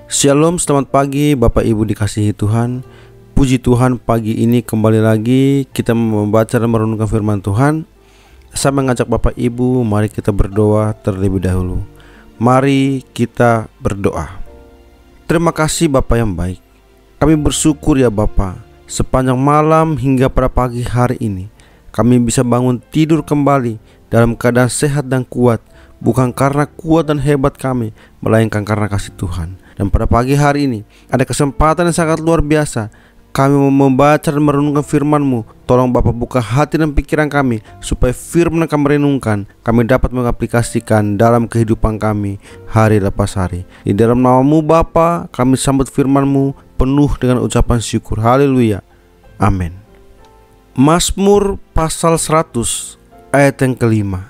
Shalom, selamat pagi Bapak Ibu dikasihi Tuhan. Puji Tuhan, pagi ini kembali lagi kita membaca dan merenungkan firman Tuhan. Saya mengajak Bapak Ibu, mari kita berdoa terlebih dahulu. Mari kita berdoa. Terima kasih Bapak yang baik. Kami bersyukur ya Bapak, sepanjang malam hingga pada pagi hari ini kami bisa bangun tidur kembali dalam keadaan sehat dan kuat. Bukan karena kuat dan hebat kami, melainkan karena kasih Tuhan. Dan pada pagi hari ini ada kesempatan yang sangat luar biasa. Kami mau membaca dan merenungkan firman-Mu. Tolong Bapak buka hati dan pikiran kami, supaya firman yang kami renungkan kami dapat mengaplikasikan dalam kehidupan kami hari lepas hari. Di dalam nama-Mu Bapa, kami sambut firman-Mu penuh dengan ucapan syukur. Haleluya, amin. Mazmur pasal 100 ayat yang kelima.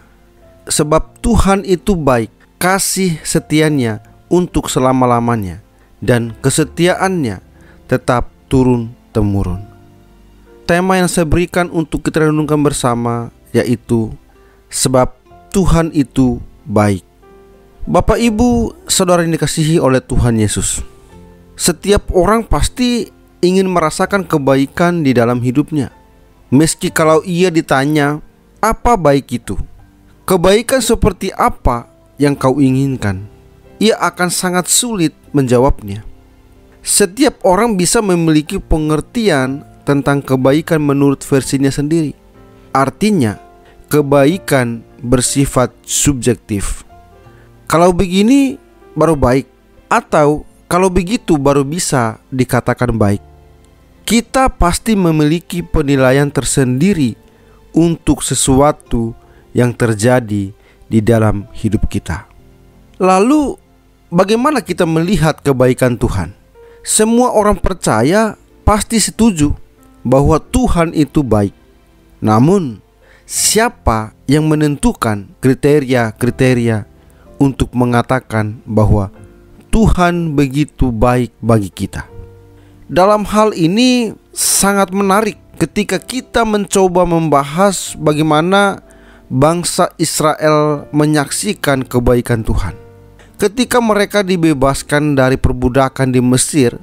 Sebab Tuhan itu baik, kasih setianya untuk selama-lamanya, dan kesetiaannya tetap turun-temurun. Tema yang saya berikan untuk kita renungkan bersama yaitu sebab Tuhan itu baik. Bapak Ibu Saudara yang dikasihi oleh Tuhan Yesus, setiap orang pasti ingin merasakan kebaikan di dalam hidupnya. Meski kalau ia ditanya, apa baik itu? Kebaikan seperti apa yang kau inginkan? Ia akan sangat sulit menjawabnya. Setiap orang bisa memiliki pengertian tentang kebaikan menurut versinya sendiri. Artinya, kebaikan bersifat subjektif. Kalau begini baru baik, atau kalau begitu baru bisa dikatakan baik. Kita pasti memiliki penilaian tersendiri untuk sesuatu yang terjadi di dalam hidup kita. Lalu bagaimana kita melihat kebaikan Tuhan? Semua orang percaya pasti setuju bahwa Tuhan itu baik. Namun siapa yang menentukan kriteria-kriteria untuk mengatakan bahwa Tuhan begitu baik bagi kita? Dalam hal ini sangat menarik ketika kita mencoba membahas bagaimana bangsa Israel menyaksikan kebaikan Tuhan. Ketika mereka dibebaskan dari perbudakan di Mesir,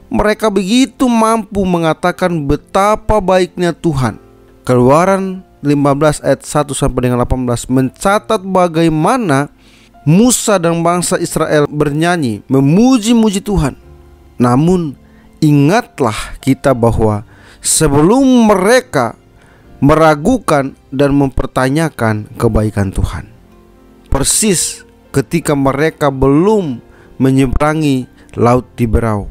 mereka begitu mampu mengatakan betapa baiknya Tuhan. Keluaran 15 ayat 1 sampai dengan 18 mencatat bagaimana Musa dan bangsa Israel bernyanyi memuji-muji Tuhan. Namun ingatlah kita bahwa sebelum mereka meragukan dan mempertanyakan kebaikan Tuhan, persis ketika mereka belum menyeberangi Laut Tiberau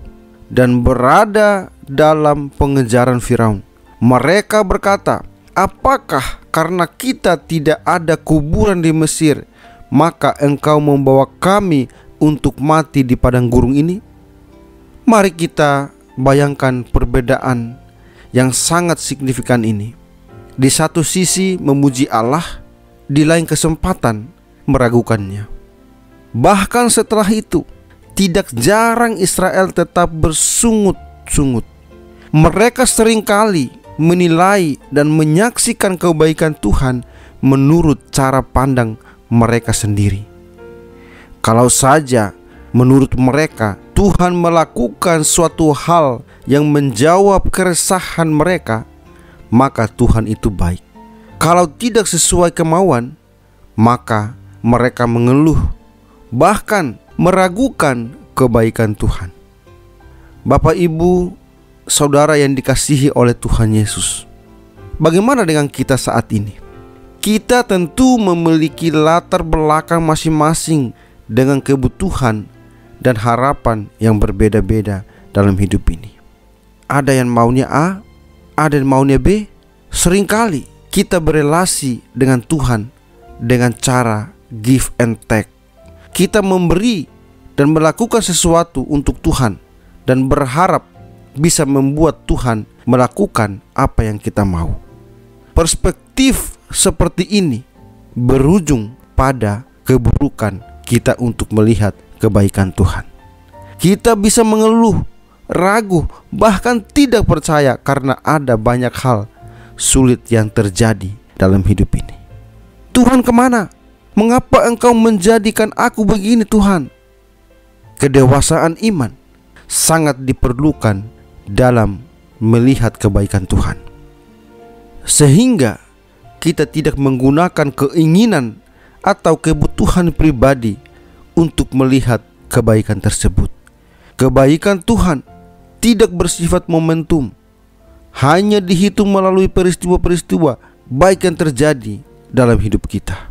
dan berada dalam pengejaran Firaun, mereka berkata, apakah karena kita tidak ada kuburan di Mesir, maka engkau membawa kami untuk mati di padang gurun ini? Mari kita bayangkan perbedaan yang sangat signifikan ini. Di satu sisi memuji Allah, di lain kesempatan meragukannya. Bahkan setelah itu, tidak jarang Israel tetap bersungut-sungut. Mereka seringkali menilai dan menyaksikan kebaikan Tuhan menurut cara pandang mereka sendiri. Kalau saja menurut mereka Tuhan melakukan suatu hal yang menjawab keresahan mereka, maka Tuhan itu baik. Kalau tidak sesuai kemauan, maka mereka mengeluh, bahkan meragukan kebaikan Tuhan. Bapak Ibu Saudara yang dikasihi oleh Tuhan Yesus, bagaimana dengan kita saat ini? Kita tentu memiliki latar belakang masing-masing dengan kebutuhan dan harapan yang berbeda-beda dalam hidup ini. Ada yang maunya A, ada yang maunya B. Seringkali kita berelasi dengan Tuhan dengan cara give and take. Kita memberi dan melakukan sesuatu untuk Tuhan dan berharap bisa membuat Tuhan melakukan apa yang kita mau. Perspektif seperti ini berujung pada keburukan kita untuk melihat kebaikan Tuhan. Kita bisa mengeluh, ragu, bahkan tidak percaya karena ada banyak hal sulit yang terjadi dalam hidup ini. Tuhan kemana? Mengapa engkau menjadikan aku begini Tuhan? kedewasaan iman sangat diperlukan dalam melihat kebaikan Tuhan, sehingga kita tidak menggunakan keinginan atau kebutuhan pribadi untuk melihat kebaikan tersebut. Kebaikan Tuhan tidak bersifat momentum, hanya dihitung melalui peristiwa-peristiwa baik yang terjadi dalam hidup kita.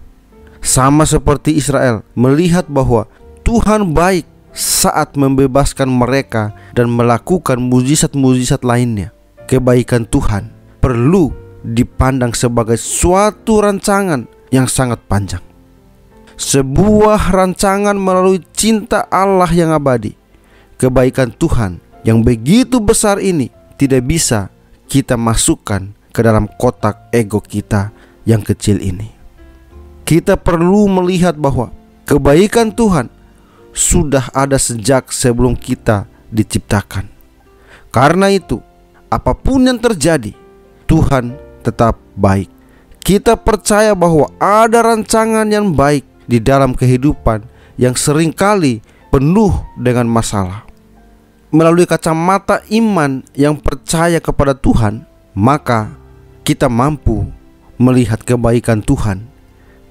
Sama seperti Israel melihat bahwa Tuhan baik saat membebaskan mereka dan melakukan mujizat-mujizat lainnya. Kebaikan Tuhan perlu dipandang sebagai suatu rancangan yang sangat panjang, sebuah rancangan melalui cinta Allah yang abadi. Kebaikan Tuhan yang begitu besar ini tidak bisa kita masukkan ke dalam kotak ego kita yang kecil ini. Kita perlu melihat bahwa kebaikan Tuhan sudah ada sejak sebelum kita diciptakan. Karena itu, apapun yang terjadi, Tuhan tetap baik. Kita percaya bahwa ada rancangan yang baik di dalam kehidupan yang seringkali penuh dengan masalah. Melalui kacamata iman yang percaya kepada Tuhan, maka kita mampu melihat kebaikan Tuhan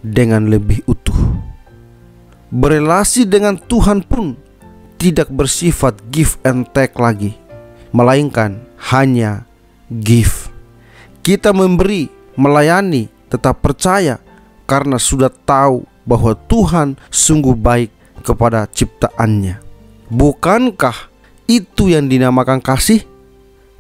dengan lebih utuh. Berelasi dengan Tuhan pun tidak bersifat give and take lagi, melainkan hanya give. Kita memberi, melayani, tetap percaya karena sudah tahu bahwa Tuhan sungguh baik kepada ciptaannya. Bukankah itu yang dinamakan kasih?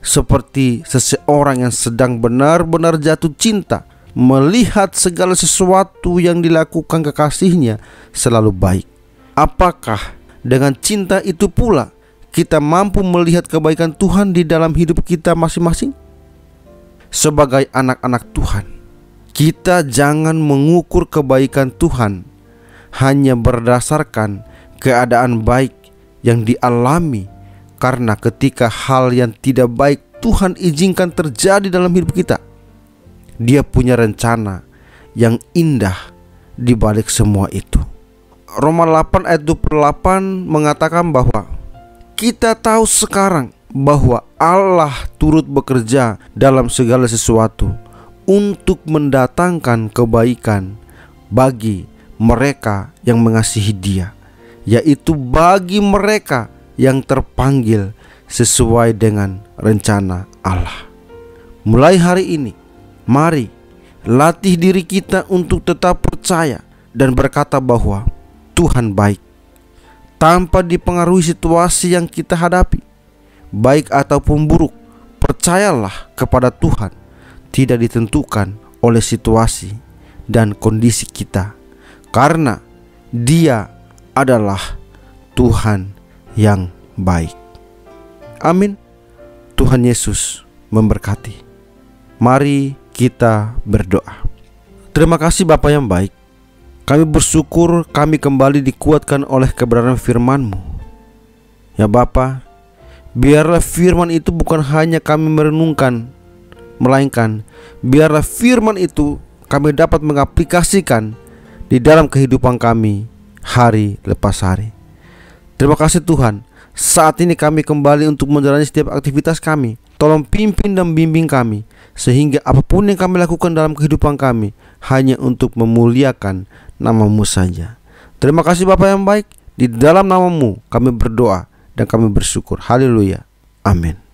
Seperti seseorang yang sedang benar-benar jatuh cinta, melihat segala sesuatu yang dilakukan kekasihnya selalu baik. Apakah dengan cinta itu pula kita mampu melihat kebaikan Tuhan di dalam hidup kita masing-masing? Sebagai anak-anak Tuhan, kita jangan mengukur kebaikan Tuhan hanya berdasarkan keadaan baik yang dialami, karena ketika hal yang tidak baik Tuhan izinkan terjadi dalam hidup kita, Dia punya rencana yang indah di balik semua itu. Roma 8 ayat 28 mengatakan bahwa kita tahu sekarang bahwa Allah turut bekerja dalam segala sesuatu untuk mendatangkan kebaikan bagi mereka yang mengasihi Dia, yaitu bagi mereka yang terpanggil sesuai dengan rencana Allah. Mulai hari ini, mari latih diri kita untuk tetap percaya dan berkata bahwa Tuhan baik, tanpa dipengaruhi situasi yang kita hadapi, baik ataupun buruk. Percayalah kepada Tuhan, tidak ditentukan oleh situasi dan kondisi kita, karena Dia adalah Tuhan yang baik. Amin. Tuhan Yesus memberkati. Mari kita berdoa. Terima kasih Bapa yang baik. Kami bersyukur kami kembali dikuatkan oleh kebenaran firman-Mu. Ya Bapa, biarlah firman itu bukan hanya kami merenungkan, melainkan biarlah firman itu kami dapat mengaplikasikan di dalam kehidupan kami hari lepas hari. Terima kasih Tuhan. Saat ini kami kembali untuk menjalani setiap aktivitas kami. Tolong pimpin dan bimbing kami, sehingga apapun yang kami lakukan dalam kehidupan kami hanya untuk memuliakan nama-Mu saja. Terima kasih Bapa yang baik. Di dalam nama-Mu kami berdoa dan kami bersyukur. Haleluya. Amin.